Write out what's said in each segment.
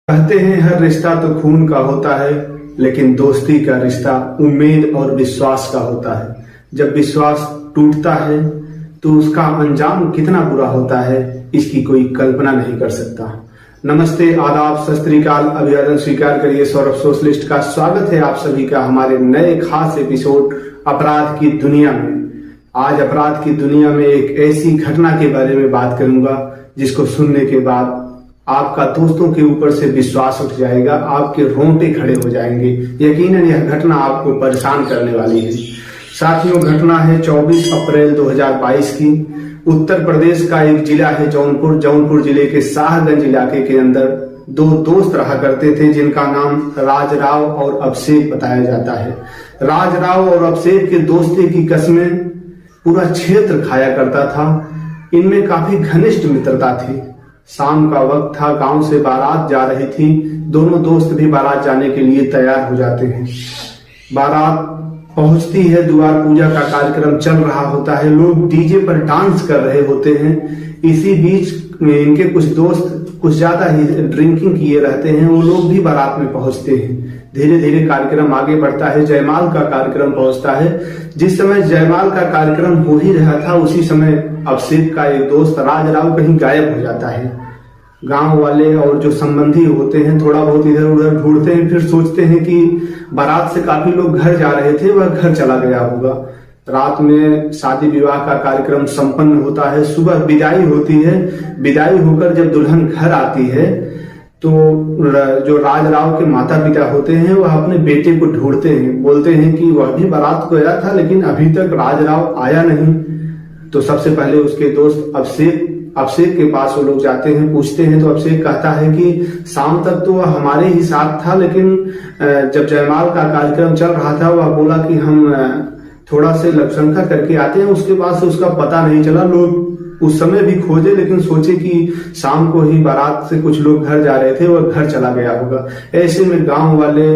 कहते हैं हर रिश्ता तो खून का होता है, लेकिन दोस्ती का रिश्ता उम्मीद और विश्वास का होता है। जब विश्वास टूटता है तो उसका अंजाम कितना बुरा होता है, इसकी कोई कल्पना नहीं कर सकता। नमस्ते, आदाब, सत श्री अकाल, अभिवादन स्वीकार करिए। सौरभ सोशलिस्ट का स्वागत है आप सभी का हमारे नए खास एपिसोड अपराध की दुनिया में। आज अपराध की दुनिया में एक ऐसी घटना के बारे में बात करूंगा जिसको सुनने के बाद आपका दोस्तों के ऊपर से विश्वास उठ जाएगा, आपके रोंगटे खड़े हो जाएंगे। यकीनन यह घटना आपको परेशान करने वाली है। साथियों, घटना है 24 अप्रैल 2022 की। उत्तर प्रदेश का एक जिला है जौनपुर जिले के शाहगंज इलाके के अंदर दो दोस्त रहा करते थे जिनका नाम राजराव और अभिषेक बताया जाता है। राजराव और अभिषेक के दोस्ती की कस्में पूरा क्षेत्र खाया करता था। इनमें काफी घनिष्ठ मित्रता थी। शाम का वक्त था, गांव से बारात जा रही थी। दोनों दोस्त भी बारात जाने के लिए तैयार हो जाते हैं। बारात पहुंचती है, द्वार पूजा का कार्यक्रम चल रहा होता है, लोग डीजे पर डांस कर रहे होते हैं। इसी बीच में इनके कुछ दोस्त कुछ ज्यादा ही ड्रिंकिंग किए रहते हैं, वो लोग भी बारात में पहुंचते हैं। धीरे धीरे कार्यक्रम आगे बढ़ता है, जयमाल का कार्यक्रम पहुंचता है। जिस समय जयमाल का कार्यक्रम हो ही रहा था, उसी समय अभिषेक का एक दोस्त राजराव कहीं गायब हो जाता है। गांव वाले और जो संबंधी होते हैं थोड़ा बहुत इधर उधर ढूंढते हैं, फिर सोचते हैं कि बारात से काफी लोग घर जा रहे थे, वह घर चला गया होगा। रात में शादी विवाह का कार्यक्रम संपन्न होता है। सुबह विदाई होती है। विदाई होकर जब दुल्हन घर आती है तो जो राजराव के माता पिता होते हैं वह अपने बेटे को ढूंढते हैं, बोलते हैं कि वह भी बारात को गया था लेकिन अभी तक राजराव आया नहीं। तो सबसे पहले उसके दोस्त अभिषेक के पास वो लोग जाते हैं, पूछते हैं। तो अभिषेक कहता है कि शाम तक तो वह हमारे ही साथ था, लेकिन जब जयमाल का कार्यक्रम चल रहा था वह बोला कि हम थोड़ा से लक्षणता करके आते हैं। उसके बाद से उसका पता नहीं चला। लोग उस समय भी खोजे लेकिन सोचे कि शाम को ही बारात से कुछ लोग घर जा रहे थे, वह घर चला गया होगा। ऐसे में गांव वाले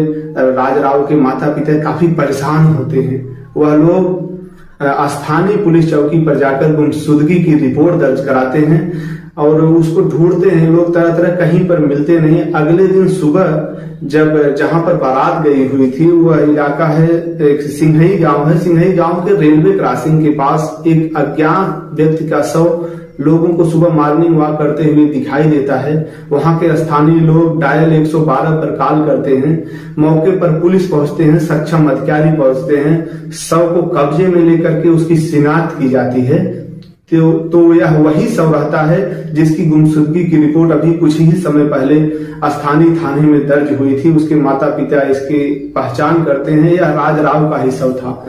राजराव के माता पिता काफी परेशान होते हैं। वह लोग स्थानीय पुलिस चौकी पर जाकर गुमशुदगी की रिपोर्ट दर्ज कराते हैं और उसको ढूंढते हैं। लोग तरह तरह कहीं पर मिलते नहीं। अगले दिन सुबह जब जहां पर बारात गई हुई थी वह इलाका है, एक सिंघई गांव है। सिंघई गांव के रेलवे क्रॉसिंग के पास एक अज्ञात व्यक्ति का शव लोगों को सुबह मॉर्निंग वॉक करते हुए दिखाई देता है। वहां के स्थानीय लोग डायल 112 पर कॉल करते हैं। मौके पर पुलिस पहुंचते हैं, सक्षम अधिकारी पहुंचते हैं। शव को कब्जे में लेकर के उसकी शिनाख्त की जाती है। तो यह वही शव रहता है जिसकी गुमशुदगी की रिपोर्ट अभी कुछ ही समय पहले स्थानीय थाने में दर्ज हुई थी। उसके माता पिता इसकी पहचान करते हैं, यह राजराव का ही शव था।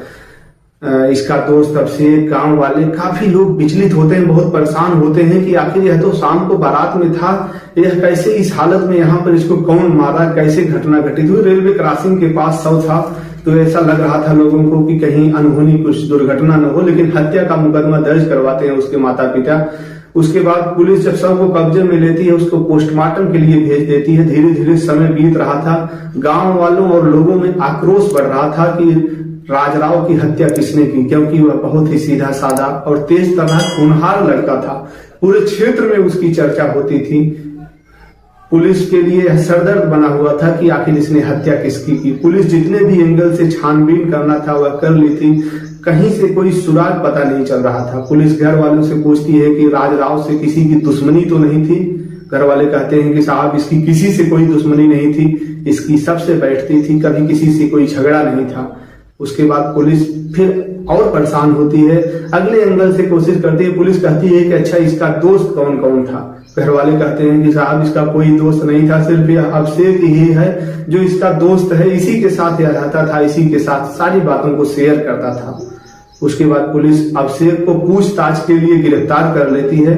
इसका दोस्त अभिषेक, गांव वाले काफी लोग विचलित होते हैं, बहुत परेशान होते हैं कि आखिर यह तो शाम को बारात में था, यह कैसे इस हालत में यहाँ पर इसको कौन मारा, कैसे घटना घटित हुई। रेलवे क्रॉसिंग के पास शव था तो ऐसा लग रहा था लोगों को कि कहीं अनहोनी कुछ दुर्घटना न हो, लेकिन हत्या का मुकदमा दर्ज करवाते हैं उसके माता पिता। उसके बाद पुलिस जब शव को कब्जे में लेती है, उसको पोस्टमार्टम के लिए भेज देती है। धीरे धीरे समय बीत रहा था। गांव वालों और लोगों में आक्रोश बढ़ रहा था कि राजराव की हत्या किसने की, क्योंकि वह बहुत ही सीधा साधा और तेज तर्रार होनहार लड़का था। पूरे क्षेत्र में उसकी चर्चा होती थी। पुलिस के लिए यह सरदर्द बना हुआ था कि आखिर इसने हत्या किसकी की। पुलिस जितने भी एंगल से छानबीन करना था वह कर ली थी, कहीं से कोई सुराग पता नहीं चल रहा था। पुलिस घर वालों से पूछती है कि राजराव से किसी की दुश्मनी तो नहीं थी। घर वाले कहते हैं कि साहब इसकी किसी से कोई दुश्मनी नहीं थी, इसकी सबसे बैठती थी, कभी किसी से कोई झगड़ा नहीं था। उसके बाद पुलिस फिर और परेशान होती है, अगले एंगल से कोशिश करती है। पुलिस कहती है कि अच्छा इसका दोस्त कौन कौन था। घर वाले कहते हैं कि साहब इसका कोई दोस्त नहीं था, सिर्फ यह अभिषेक ही है जो इसका दोस्त है। इसी के साथ यह रहता था, इसी के साथ सारी बातों को शेयर करता था। उसके बाद पुलिस अभिषेक को पूछताछ के लिए गिरफ्तार कर लेती है।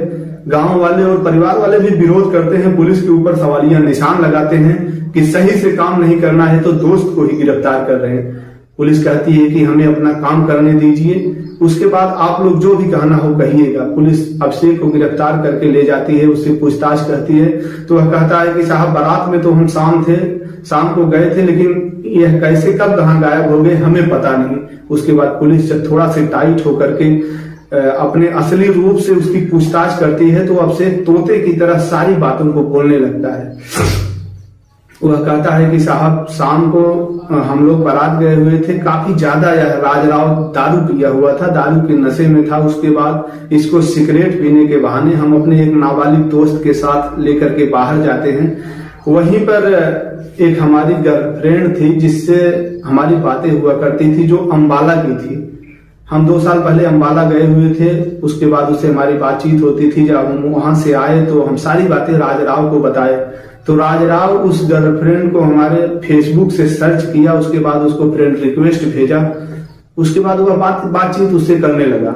गांव वाले और परिवार वाले भी विरोध करते हैं, पुलिस के ऊपर सवालिया निशान लगाते हैं कि सही से काम नहीं करना है तो दोस्त को ही गिरफ्तार कर रहे हैं। पुलिस कहती है कि हमें अपना काम करने दीजिए, उसके बाद आप लोग जो भी कहना हो कहिएगा। पुलिस अभिषेक को गिरफ्तार करके ले जाती है, उससे पूछताछ करती है तो वह कहता है कि साहब बारात में तो हम शाम को गए थे, लेकिन यह कैसे कब कहाँ गायब हो गए हमें पता नहीं। उसके बाद पुलिस जब थोड़ा से टाइट होकर के अपने असली रूप से उसकी पूछताछ करती है तो अभिषेक तोते की तरह सारी बातों को बोलने लगता है। वह कहता है कि साहब शाम को हम लोग बारात गए हुए थे, काफी ज्यादा यह राजराव दारू पिया हुआ था, दारू के नशे में था। उसके बाद इसको सिगरेट पीने के बहाने हम अपने एक नाबालिग दोस्त के साथ लेकर के बाहर जाते हैं। वहीं पर एक हमारी गर्लफ्रेंड थी जिससे हमारी बातें हुआ करती थी, जो अंबाला की थी। हम 2 साल पहले अंबाला गए हुए थे, उसके बाद उससे हमारी बातचीत होती थी। जब हम वहां से आए तो हम सारी बातें राजराव को बताए, तो राजराव उस गर्लफ्रेंड को हमारे फेसबुक से सर्च किया, उसके बाद उसको फ्रेंड रिक्वेस्ट भेजा। उसके बाद वह बातचीत उससे करने लगा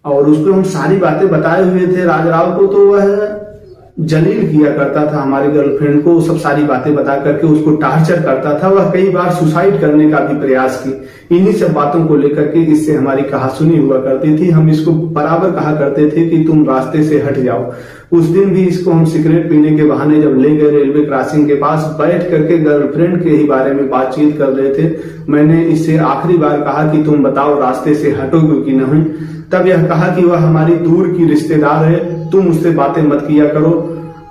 और उसको हम सारी बातें बताए हुए थे राजराव को। तो वह जलील किया करता था हमारी गर्लफ्रेंड को, सब सारी बातें बता करके उसको टार्चर करता था। वह कई बार सुसाइड करने का भी प्रयास की। इन्हीं सब बातों को लेकर के इससे हमारी कहासुनी हुआ करती थी। हम इसको बराबर कहा करते थे कि तुम रास्ते से हट जाओ। उस दिन भी इसको हम सिगरेट पीने के बहाने जब ले गए रेलवे क्रॉसिंग के पास, बैठ करके गर्लफ्रेंड के ही बारे में बातचीत कर रहे थे। मैंने इससे आखिरी बार कहा कि तुम बताओ रास्ते से हटोगे कि नहीं। तब यह कहा कि वह हमारी दूर की रिश्तेदार है, तुम उससे बातें मत किया करो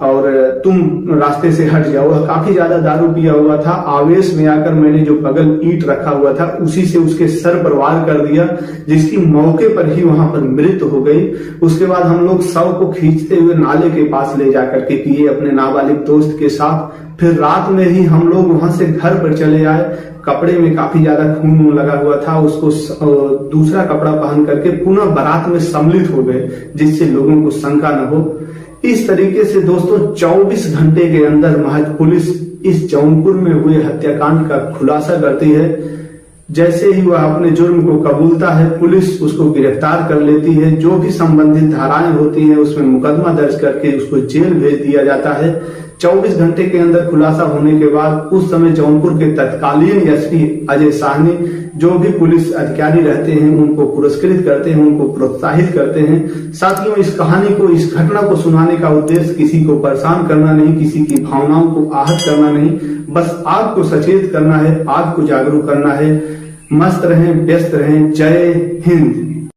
और तुम रास्ते से हट जाओ। वह काफी ज्यादा दारू पिया हुआ था। आवेश में आकर मैंने जो बगल ईंट रखा हुआ था उसी से उसके सर पर वार कर दिया, जिसकी मौके पर ही वहां पर मृत्यु हो गई। उसके बाद हम लोग शव को खींचते हुए नाले के पास ले जाकर के किए अपने नाबालिग दोस्त के साथ। फिर रात में ही हम लोग वहां से घर पर चले आए। कपड़े में काफी ज्यादा खून लगा हुआ था, उसको दूसरा कपड़ा पहन करके पुनः बारात में सम्मिलित हो गए, जिससे लोगों को शंका न हो। इस तरीके से दोस्तों 24 घंटे के अंदर महज पुलिस इस जौनपुर में हुए हत्याकांड का खुलासा करती है। जैसे ही वह अपने जुर्म को कबूलता है, पुलिस उसको गिरफ्तार कर लेती है। जो भी संबंधित धाराएं होती हैं उसमें मुकदमा दर्ज करके उसको जेल भेज दिया जाता है। 24 घंटे के अंदर खुलासा होने के बाद उस समय जौनपुर के तत्कालीन एसपी अजय साहनी, जो भी पुलिस अधिकारी रहते हैं, उनको पुरस्कृत करते हैं, उनको प्रोत्साहित करते हैं। साथियों, इस कहानी को, इस घटना को सुनाने का उद्देश्य किसी को परेशान करना नहीं, किसी की भावनाओं को आहत करना नहीं, बस आपको सचेत करना है, आपको जागरूक करना है। मस्त रहें, व्यस्त रहें। जय हिंद।